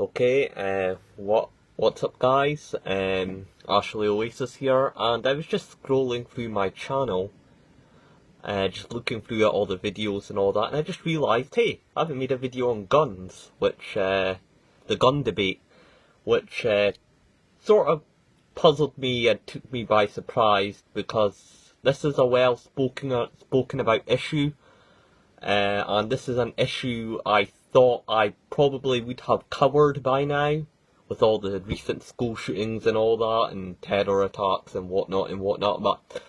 Okay, what's up guys? Ashley Oasis here, and I was just scrolling through my channel, just looking through at all the videos and all that, and I just realised, hey, I haven't made a video on guns, which, the gun debate, which, sort of puzzled me and took me by surprise, because this is a spoken about issue, and this is an issue I thought I probably would have covered by now, with all the recent school shootings and all that, and terror attacks and whatnot, but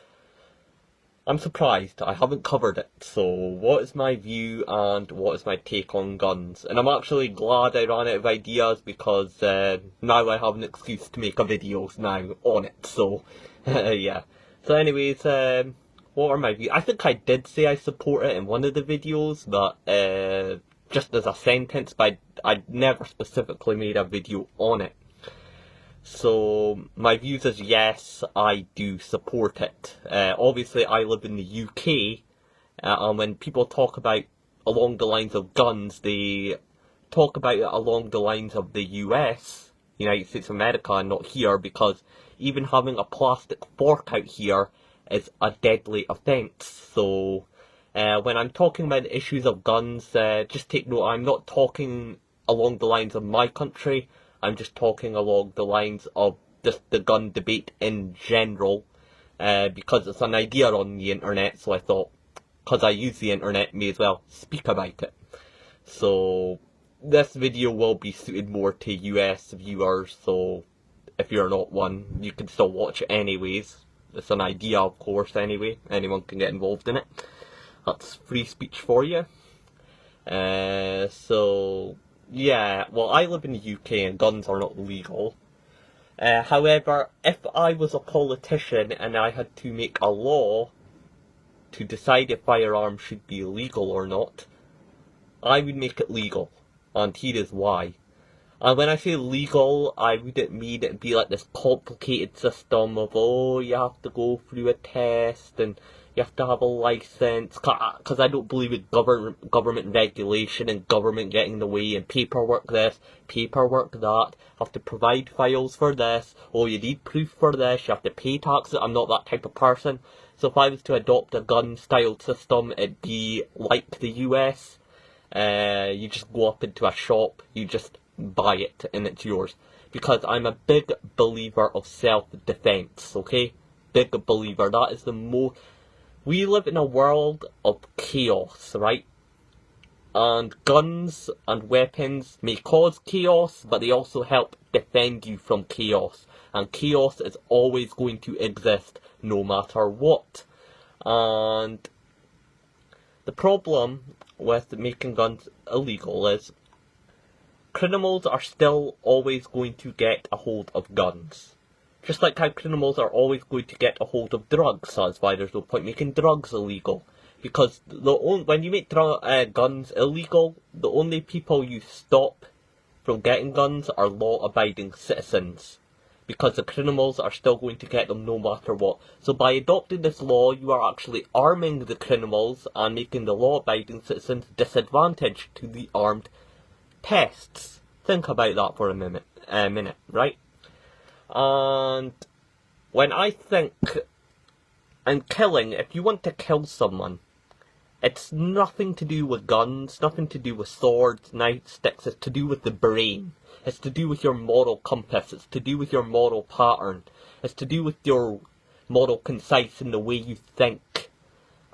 I'm surprised I haven't covered it. So what is my view and what is my take on guns? And I'm actually glad I ran out of ideas, because now I have an excuse to make a video now on it, so yeah. So anyways, what are my views? I think I did say I support it in one of the videos, but just as a sentence, but I never specifically made a video on it. So my views is yes, I do support it. Obviously I live in the UK, and when people talk about along the lines of guns, they talk about it along the lines of the US, United States of America, and not here, because even having a plastic fork out here is a deadly offence. So when I'm talking about the issues of guns, just take note, I'm not talking along the lines of my country, I'm just talking along the lines of just the gun debate in general, because it's an idea on the internet, so I thought, because I use the internet, may as well speak about it. So this video will be suited more to US viewers, so if you're not one, you can still watch it anyways. It's an idea, of course, anyway. Anyone can get involved in it. That's free speech for you. So yeah, well, I live in the UK and guns are not legal. However, if I was a politician and I had to make a law to decide if firearms should be legal or not, I would make it legal. And here is why. And when I say legal, I wouldn't mean it'd be like this complicated system of, oh, you have to go through a test and you have to have a license, because I don't believe in government regulation and government getting in the way, and paperwork this, paperwork that, have to provide files for this, oh, you need proof for this, you have to pay taxes. I'm not that type of person. So if I was to adopt a gun-style system, it'd be like the US. You just go up into a shop, you just buy it, and it's yours. Because I'm a big believer of self-defense, okay? Big believer. That is the most... We live in a world of chaos, right? And guns and weapons may cause chaos, but they also help defend you from chaos. And chaos is always going to exist, no matter what. And the problem with making guns illegal is criminals are still always going to get a hold of guns. Just like how criminals are always going to get a hold of drugs, that's why there's no point making drugs illegal. Because when you make guns illegal, the only people you stop from getting guns are law-abiding citizens. Because the criminals are still going to get them no matter what. So by adopting this law, you are actually arming the criminals and making the law-abiding citizens disadvantaged to the armed pests. Think about that for a minute, right? And when I think, and killing, if you want to kill someone, it's nothing to do with guns, nothing to do with swords, knives, sticks, it's to do with the brain. It's to do with your moral compass, it's to do with your moral pattern, it's to do with your moral concise in the way you think.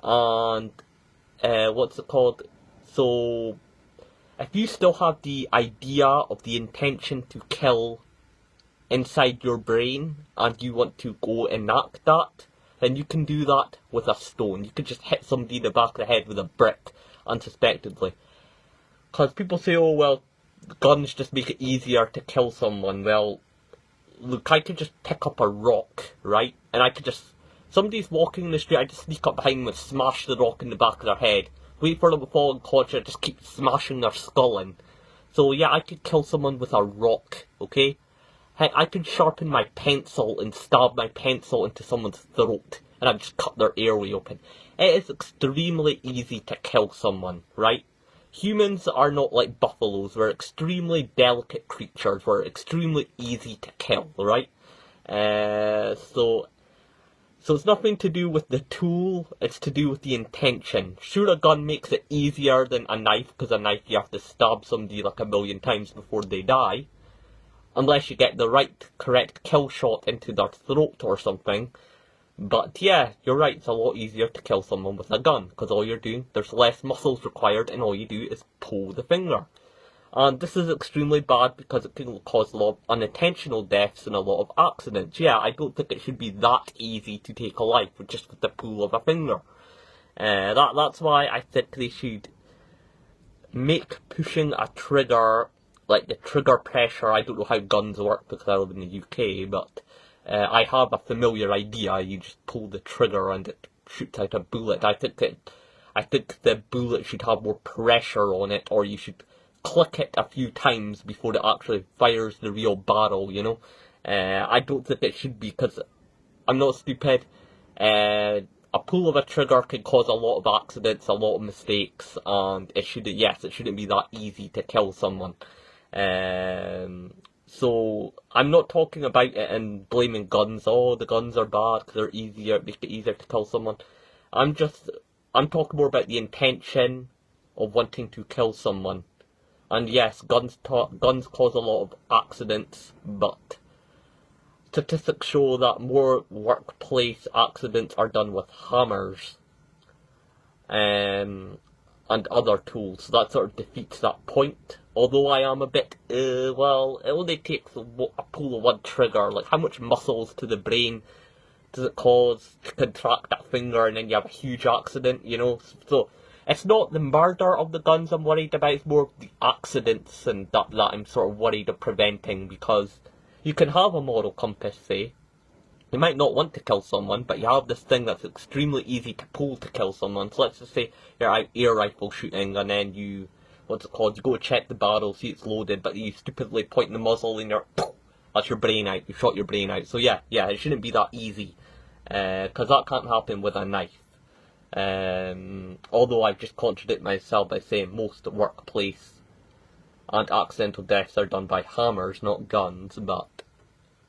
And, what's it called? So, if you still have the idea of the intention to kill inside your brain, and you want to go enact that, then you can do that with a stone. You could just hit somebody in the back of the head with a brick, unsuspectedly. Because people say, oh well, guns just make it easier to kill someone. Well, look, I could just pick up a rock, right? And I could just, somebody's walking in the street, I just sneak up behind them and smash the rock in the back of their head. Wait for them to fall unconscious, just keep smashing their skull in. So yeah, I could kill someone with a rock, okay? I could sharpen my pencil and stab my pencil into someone's throat, and I'd just cut their airway open. It is extremely easy to kill someone, right? Humans are not like buffaloes. We're extremely delicate creatures. We're extremely easy to kill, right? So it's nothing to do with the tool, it's to do with the intention. Sure, a gun makes it easier than a knife, because a knife you have to stab somebody like a million times before they die. Unless you get the right, correct kill shot into their throat or something. But yeah, you're right, it's a lot easier to kill someone with a gun, because all you're doing, there's less muscles required, and all you do is pull the finger. And this is extremely bad because it can cause a lot of unintentional deaths and a lot of accidents. Yeah, I don't think it should be that easy to take a life with just with the pull of a finger. That's why I think they should make pushing a trigger, like the trigger pressure. I don't know how guns work because I live in the UK, but I have a familiar idea. You just pull the trigger and it shoots out a bullet. I think the bullet should have more pressure on it, or you should click it a few times before it actually fires the real barrel, you know. I don't think it should be, because I'm not stupid. A pull of a trigger can cause a lot of accidents, a lot of mistakes, and it shouldn't be that easy to kill someone. So I'm not talking about it and blaming guns. Oh, the guns are bad because make it easier to kill someone. I'm talking more about the intention of wanting to kill someone. And yes, guns cause a lot of accidents, but statistics show that more workplace accidents are done with hammers and other tools. So that sort of defeats that point. Although I am a bit, well, it only takes a pull of one trigger. Like, how much muscles to the brain does it cause to contract that finger, and then you have a huge accident, you know? So it's not the murder of the guns I'm worried about, it's more the accidents and that I'm sort of worried of preventing, because you can have a moral compass, say. You might not want to kill someone, but you have this thing that's extremely easy to pull to kill someone. So let's just say you're out air rifle shooting, and then you go check the barrel, see it's loaded, but you stupidly point the muzzle and that's your brain out, you shot your brain out. So yeah, it shouldn't be that easy, because that can't happen with a knife. Although I've just contradicted myself by saying most workplace and accidental deaths are done by hammers, not guns, but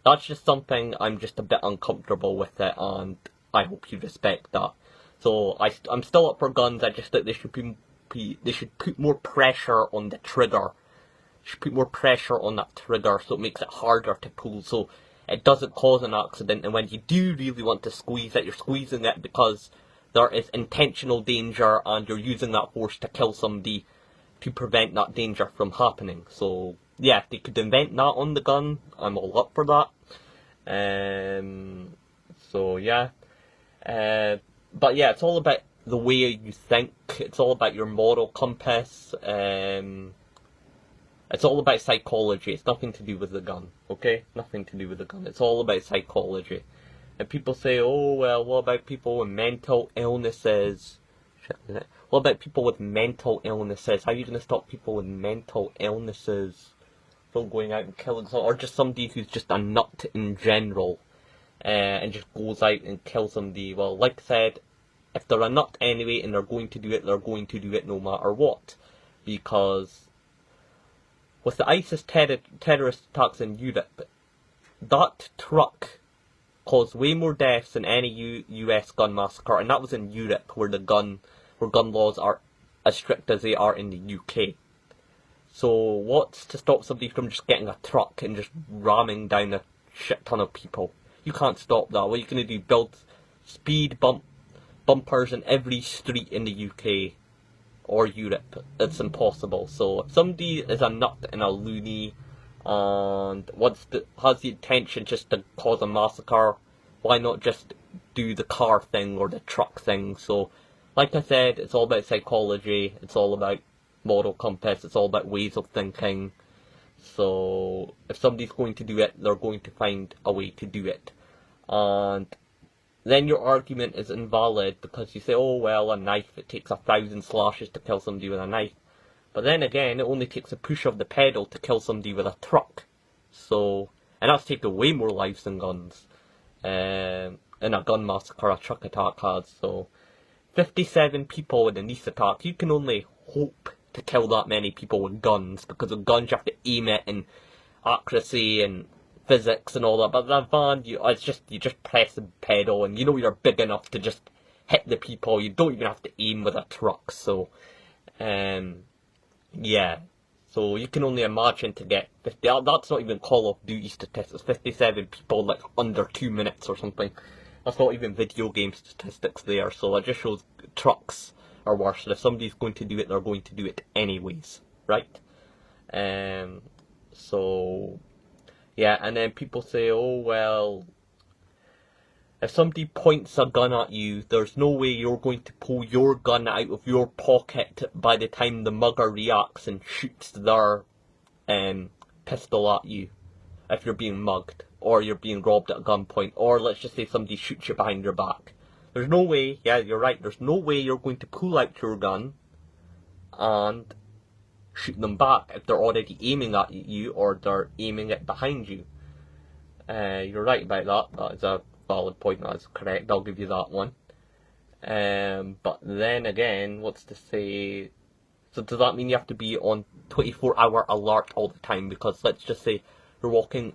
that's just something I'm just a bit uncomfortable with it, and I hope you respect that. So I'm still up for guns. I just think they should put more pressure on the trigger. They should put more pressure on that trigger so it makes it harder to pull, so it doesn't cause an accident. And when you do really want to squeeze it, you're squeezing it because there is intentional danger, and you're using that force to kill somebody to prevent that danger from happening. So yeah, if they could invent that on the gun, I'm all up for that. So yeah, but yeah, it's all about the way you think. It's all about your moral compass. It's all about psychology. It's nothing to do with the gun, okay? Nothing to do with the gun. It's all about psychology. And people say, oh, well, what about people with mental illnesses? What about people with mental illnesses? How are you going to stop people with mental illnesses from going out and killing someone? Or just somebody who's just a nut in general, and just goes out and kills somebody? Well, like I said, if they're a nut anyway and they're going to do it, they're going to do it no matter what. Because with the ISIS terrorist attacks in Europe, that truck caused way more deaths than any US gun massacre, and that was in Europe, where gun laws are as strict as they are in the UK. So what's to stop somebody from just getting a truck and just ramming down a shit ton of people? You can't stop that. What are you going to do? Build speed bumpers in every street in the UK or Europe? It's impossible. So if somebody is a nut and a loony and has the intention just to cause a massacre, why not just do the car thing or the truck thing? So, like I said, it's all about psychology, it's all about moral compass, it's all about ways of thinking. So, if somebody's going to do it, they're going to find a way to do it. And then your argument is invalid because you say, oh well, a knife, it takes 1,000 slashes to kill somebody with a knife. But then again, it only takes a push of the pedal to kill somebody with a truck. So, and that's taken way more lives than guns. In a gun massacre, a truck attack has. So, 57 people in the Nice attack, you can only hope to kill that many people with guns, because with guns you have to aim it and accuracy and physics and all that. But that van, you just press the pedal and you know you're big enough to just hit the people. You don't even have to aim with a truck. So, yeah. So you can only imagine to get 50. That's not even Call of Duty statistics. 57 people like under 2 minutes or something. That's not even video game statistics there. So it just shows trucks are worse. And if somebody's going to do it, they're going to do it anyways, right? So yeah, and then people say, oh well, if somebody points a gun at you, there's no way you're going to pull your gun out of your pocket by the time the mugger reacts and shoots their pistol at you if you're being mugged, or you're being robbed at gunpoint, or let's just say somebody shoots you behind your back. There's no way, yeah, you're right, there's no way you're going to pull out your gun and shoot them back if they're already aiming at you or they're aiming it behind you. You're right about that. That is a valid point. That's correct. I'll give you that one. But then again, what's to say? So does that mean you have to be on 24-hour alert all the time? Because let's just say you're walking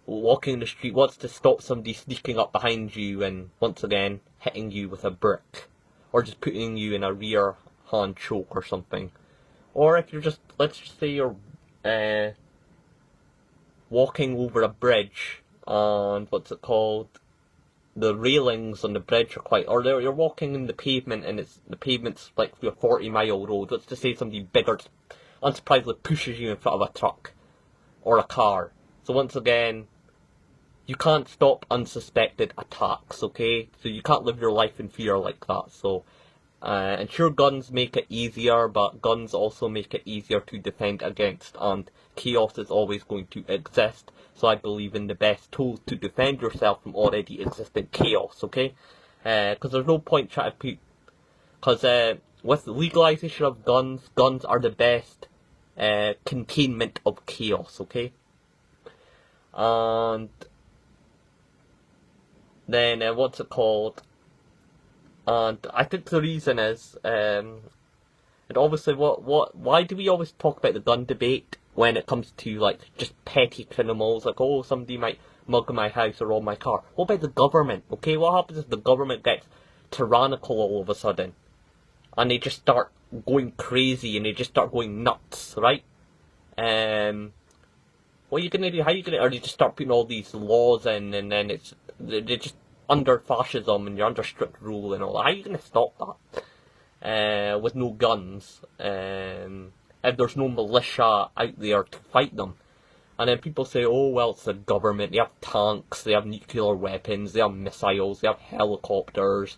the street. What's to stop somebody sneaking up behind you and once again hitting you with a brick, or just putting you in a rear hand choke or something? Or if you're just, let's just say you're walking over a bridge and what's it called? The railings on the bridge are quite, or you're walking in the pavement and the pavement's like a 40-mile road. Let's just say somebody bigger, unsurprisingly, pushes you in front of a truck or a car. So once again, you can't stop unsuspected attacks, okay? So you can't live your life in fear like that. So, and sure, guns make it easier, but guns also make it easier to defend against, and chaos is always going to exist. So I believe in the best tools to defend yourself from already existing chaos, okay? Because there's no point trying to put... Because with the legalization of guns, guns are the best containment of chaos, okay? And then, what's it called? And I think the reason is, and obviously, why do we always talk about the gun debate when it comes to, like, just petty criminals? Like, oh, somebody might mug my house or rob my car. What about the government, okay? What happens if the government gets tyrannical all of a sudden? And they just start going crazy and they just start going nuts, right? What are you going to do? How are you going to... Or they just start putting all these laws in, and then they're just under fascism and you're under strict rule and all that. How are you going to stop that? With no guns, if there's no militia out there to fight them. And then people say, oh well, it's the government, they have tanks, they have nuclear weapons, they have missiles, they have helicopters,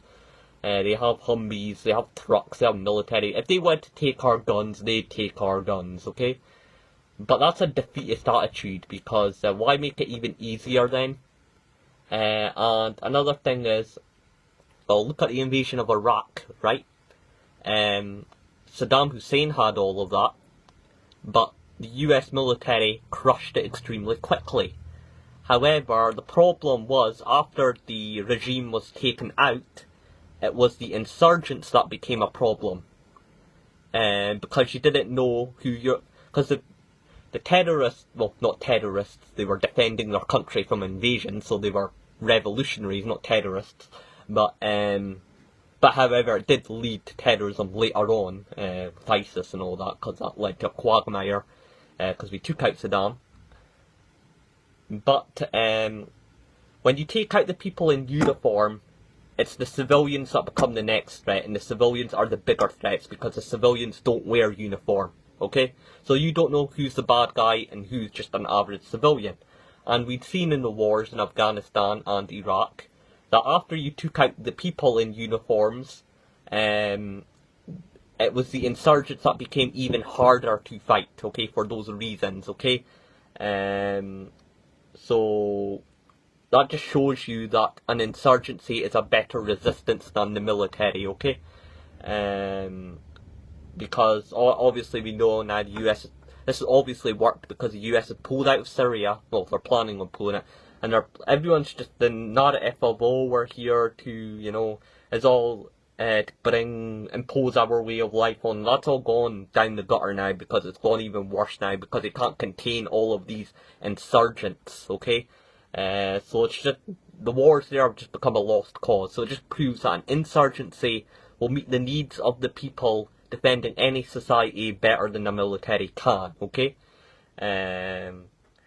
they have Humvees, they have trucks, they have military. If they want to take our guns, they'd take our guns, okay? But that's a defeatist attitude, because why make it even easier then? And another thing is, well, look at the invasion of Iraq, right? Saddam Hussein had all of that, but the US military crushed it extremely quickly. However, the problem was, after the regime was taken out, it was the insurgents that became a problem. Because you didn't know who you're... Because the terrorists, well, not terrorists, they were defending their country from invasion, so they were revolutionaries, not terrorists. But however, it did lead to terrorism later on, with ISIS and all that, because that led to a quagmire, because we took out Saddam. But when you take out the people in uniform, it's the civilians that become the next threat, and the civilians are the bigger threats, because the civilians don't wear uniform, okay? So you don't know who's the bad guy and who's just an average civilian. And we'd seen in the wars in Afghanistan and Iraq, that after you took out the people in uniforms, it was the insurgents that became even harder to fight, okay, for those reasons, okay? So that just shows you that an insurgency is a better resistance than the military, okay? Because obviously we know now the US, this has obviously worked because the US has pulled out of Syria, well, they're planning on pulling it, and everyone's just the narrative of, oh, we're here to, you know, it's all to impose our way of life on. That's all gone down the gutter now, because it's gone even worse now, because they can't contain all of these insurgents, okay? So it's just, the wars there have just become a lost cause. So it just proves that an insurgency will meet the needs of the people defending any society better than the military can, okay?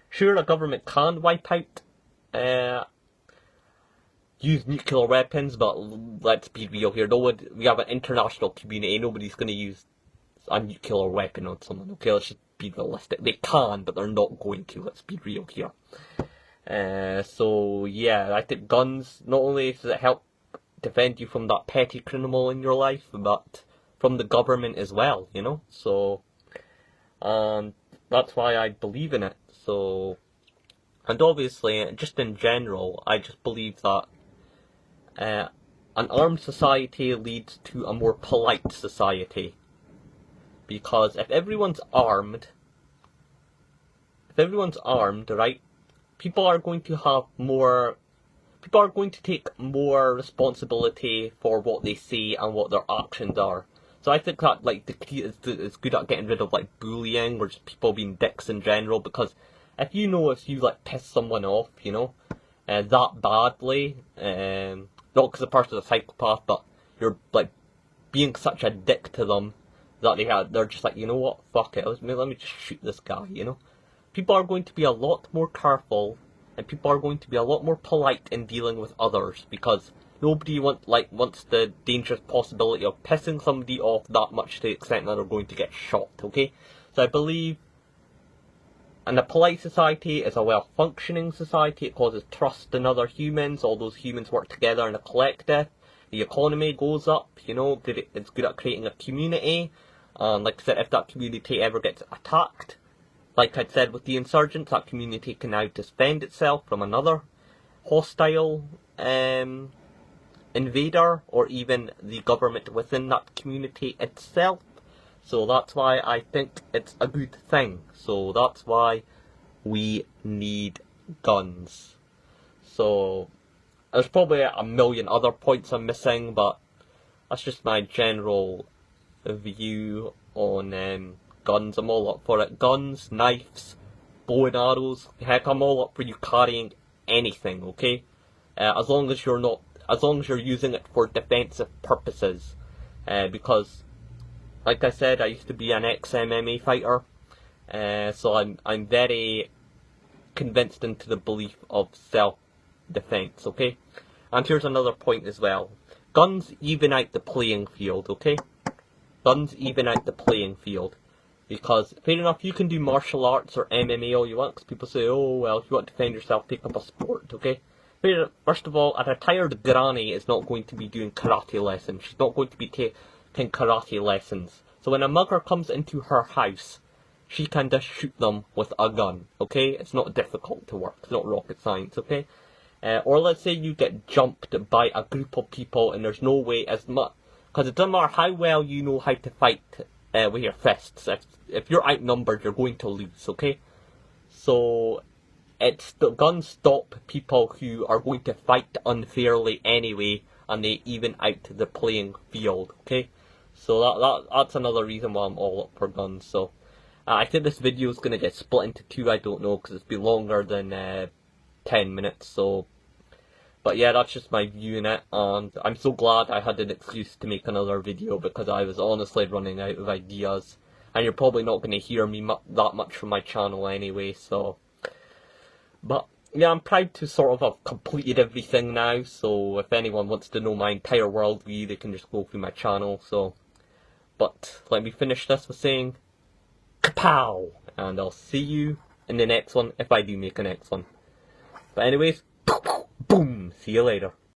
Sure, a government can wipe out, use nuclear weapons, but let's be real here. We have an international community. Nobody's going to use a nuclear weapon on someone. Okay, let's just be realistic. They can, but they're not going to. Let's be real here. So yeah, I think guns, not only does it help defend you from that petty criminal in your life, but from the government as well. You know. So, and that's why I believe in it. So, and obviously, just in general, I just believe that an armed society leads to a more polite society. Because if everyone's armed, right, people are going to take more responsibility for what they say and what their actions are. So I think that, like, the key is good at getting rid of, like, bullying or just people being dicks in general, because if you like piss someone off, you know, that badly, not because the person's a psychopath, but you're, like, being such a dick to them that they're just like, you know what, fuck it, let me just shoot this guy, you know? People are going to be a lot more careful, and people are going to be a lot more polite in dealing with others, because nobody wants the dangerous possibility of pissing somebody off that much to the extent that they're going to get shot, okay? So I believe, and a polite society is a well-functioning society. It causes trust in other humans. All those humans work together in a collective. The economy goes up, you know. It's good at creating a community. Like I said, if that community ever gets attacked, like I said with the insurgents, that community can now defend itself from another hostile invader, or even the government within that community itself. So that's why I think it's a good thing. So that's why we need guns. So there's probably a million other points I'm missing, but that's just my general view on guns. I'm all up for it. Guns, knives, bow and arrows. Heck, I'm all up for you carrying anything, okay? As long as you're using it for defensive purposes. Because, like I said, I used to be an ex-MMA fighter, so I'm very convinced into the belief of self-defense, okay? And here's another point as well. Guns even out the playing field, okay? Guns even out the playing field. Because, fair enough, you can do martial arts or MMA all you want, because people say, oh, well, if you want to defend yourself, take up a sport, okay? First of all, a retired granny is not going to be doing karate lessons. She's not going to be taking karate lessons. So when a mugger comes into her house, she can just shoot them with a gun, okay? It's not difficult to work. It's not rocket science, okay? Or let's say you get jumped by a group of people and there's no way as much... Because it doesn't matter how well you know how to fight with your fists. If you're outnumbered, you're going to lose, okay? So the guns stop people who are going to fight unfairly anyway, and they even out the playing field, okay? So that's another reason why I'm all up for guns. So I think this video is going to get split into two, I don't know, because it's been longer than 10 minutes, so... But yeah, that's just my view on it, and I'm so glad I had an excuse to make another video, because I was honestly running out of ideas. And you're probably not going to hear me that much from my channel anyway, so... But yeah, I'm proud to sort of have completed everything now, so if anyone wants to know my entire worldview, they can just go through my channel, so... But let me finish this with saying, kapow! And I'll see you in the next one, if I do make a next one. But anyways, boom! See you later.